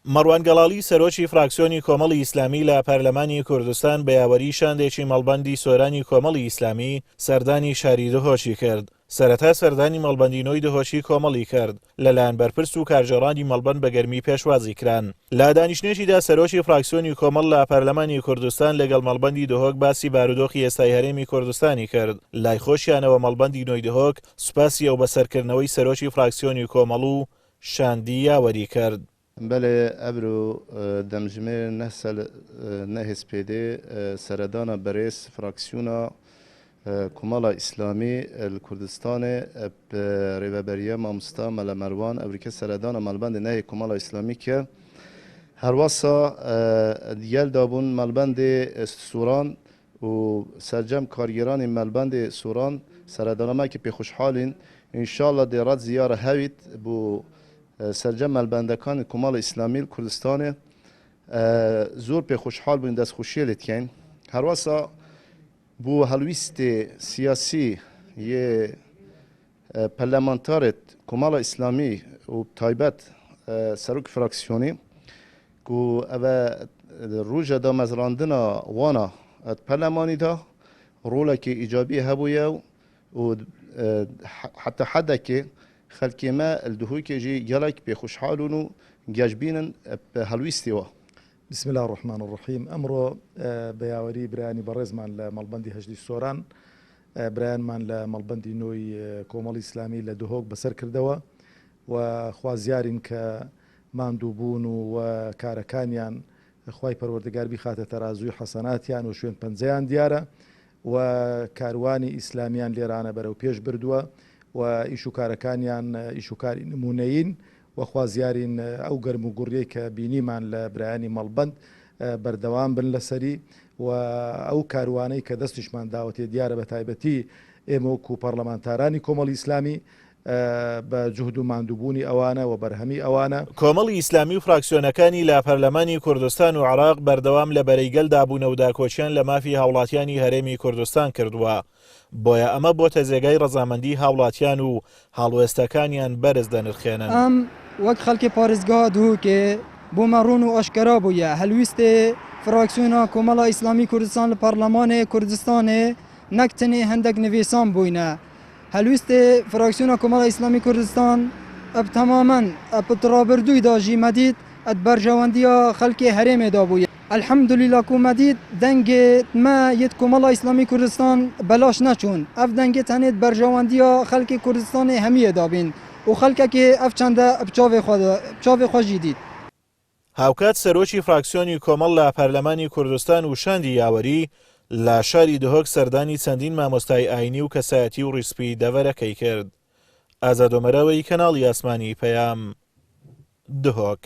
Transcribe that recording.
مەڕوان گەڵاڵی سەرۆکی فراکسیۆنی کۆمەڵی ئیسلامی لە پەرلەمانی کوردستان بە یاوەری شاندێکی مەڵبەندی سۆرانی کۆمەڵی ئیسلامی سەردانی شاری دهۆشی کرد. سەرەتا سەردانی مەڵبەندینەوەی دهۆشی کۆمەڵی کرد لەلایەن بەرپرس و کارژێڕانی مەڵبەند بە گەرمی پێشوازی کران. لە دانیشتنێکیدا سەرۆکی فراکسیۆنی کۆمەڵ لە پەرلەمانی کوردستان لەگەڵ مەڵبەندی دهۆک باسی بارودۆخی ئێستای هەرێمی کوردستانی کرد. لای خۆشیانەوە مەڵبەندی نۆی دهۆک سوپاسی ئەو بەسەرکردنەوەی سەرۆکی فراکسیۆنی کۆمەڵ و شاندی یاوەری کرد. بله ابرو دمجمه نسل نهس پیده سردانا برس فراکسیونا کمالا اسلامی الکردستان ریوبریه مامستا مل مروان ابریکه سردانا ملبند نه کمالا اسلامی که هر واسا دیال دابون ملبند سوران و سرجم کارگران ملبند سوران سردانا ما که پی خوشحالین انشالله دیرات زیاره هوید بو سرجم ملبندکان کمال اسلامی کردستان زور به خوشحال بودن دست خوشی لیتکن هر واسه بو هلویست سیاسی یه پارلمانتارت کمال اسلامی و تایبت سروک فراکسیونی که اوه روژه دا مزراندنا وانا پارلمانی دا روله که ایجابی هبویه و حتی حده که خلکی ما الدهوی که جی گلک به خوشحالونو گجبینن به هلویستیوا. بسم الله الرحمن الرحیم. امرو بیاوری برانی برز من لمالبندی هجدی سوران بران من لمالبندی نوی کومال اسلامی لدهوک بسر کردوا و خوازیارین که ماندوبون و کارکانیان خوای پروردگار بخاطر ترازوی حسناتیان و شوین پنزیان دیاره و کاروانی اسلامیان لیرانه برو پیش بردوا و ئیشوکارەکانیان ئیشوکاری نمونەیین و خوازیارین ئەو گەرم و گوڕیەی کە بینیمان لە برایانی مەڵبەند بەردەوام بن لەسەری و ئەو کاروانەی کە دەستیشمان داوەتێ دیارە بە تایبەتی ئێمە وەکو پەرلەمانتارانی کۆمەڵی ئیسلامی بە جوهد و ماندووبوونی ئەوانە و بەرهەمی ئەوانە. کۆمەڵی ئیسلامی و فراکسیۆنەکانی لە پەرلەمانی کوردستان و عێراق بەردەوام لە بەرەیگەلدابوونە و داکۆچیان لە مافی هاوڵاتیانی هەرێمی کوردستان کردووە. بۆیە ئەمە بۆتە جێگای ڕەزامەندی هاوڵاتیان و هاڵوێستەکانیان بەرز دەنرخێنن. ئەم وەک خەڵکی پارێزگا دووکێ بۆمە ڕوون و ئاشکرا بوویە هەلویستێ فراکسیۆنا کۆمەڵا ئیسلامی کوردستان لە پەرلەمانێ کوردستانێ نەک تەنێ هەندێک نوێسان بووینە. هەلویستێ فراکسیۆنا کۆمەڵا ئیسلامی کوردستان ئەب تەمامەن ئەب ڕابردوویدا ژی مەدید ئەت بەرژەوەندیە خەڵکی هەرێمێدا بوویە. الحمدلله کومدید دنگ ما یت کۆمەڵا ئیسلامی کوردستان بەلاش نەچوون ئەف دەنگێت هەنێت بەرژەوەندیە خەڵکی کوردستانی هەمیەدا بین و خەڵکێکی ئەف چەندە چاوێ خۆشی دیت. هاوکات سەرۆکی فراکسیۆنی کۆمەڵ لە پەرلەمانی کوردستان و شاندی یاوەری لە شاری دهۆک سەردانی چەندین مامۆستای ئاینی و کەسایەتی و ڕیسپی دەڤەرەکەی کرد. ئازادۆمەرەوەی کەناڵی ئاسمانی پەیام دهۆک.